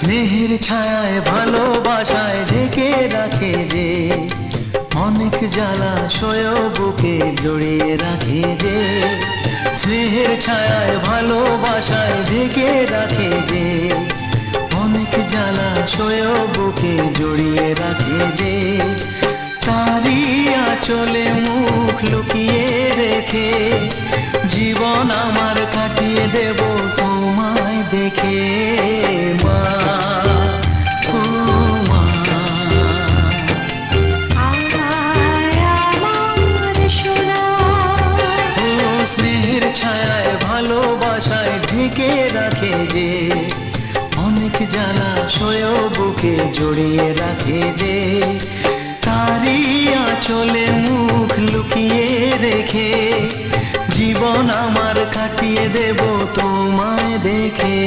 স্নেহের ছায়ায় ভালোবাসায় ঢেকে রাখে যে, অনেক জ্বালাশয় বুকে জড়িয়ে রাখে যে। স্নেহের ছায়ায় ভালোবাসায় ঢেকে রাখে যে, অনেক জ্বালাশয় বুকে জড়িয়ে রাখে যে। তারি আঁচলে মুখ লুকিয়ে রেখে জীবন আমার কাটিয়ে দেব তোমায় দেখে। মা, ও মা, ও স্নেহের ছায়ায় ভালোবাসায় ঢেকে রাখে যে, অনেক জ্বালাশয় বুকে জড়িয়ে রাখে যে। তারি আঁচলে মুখ লুকিয়ে রেখে জীবন আমার কাটিয়ে দেব তোমায় দেখে।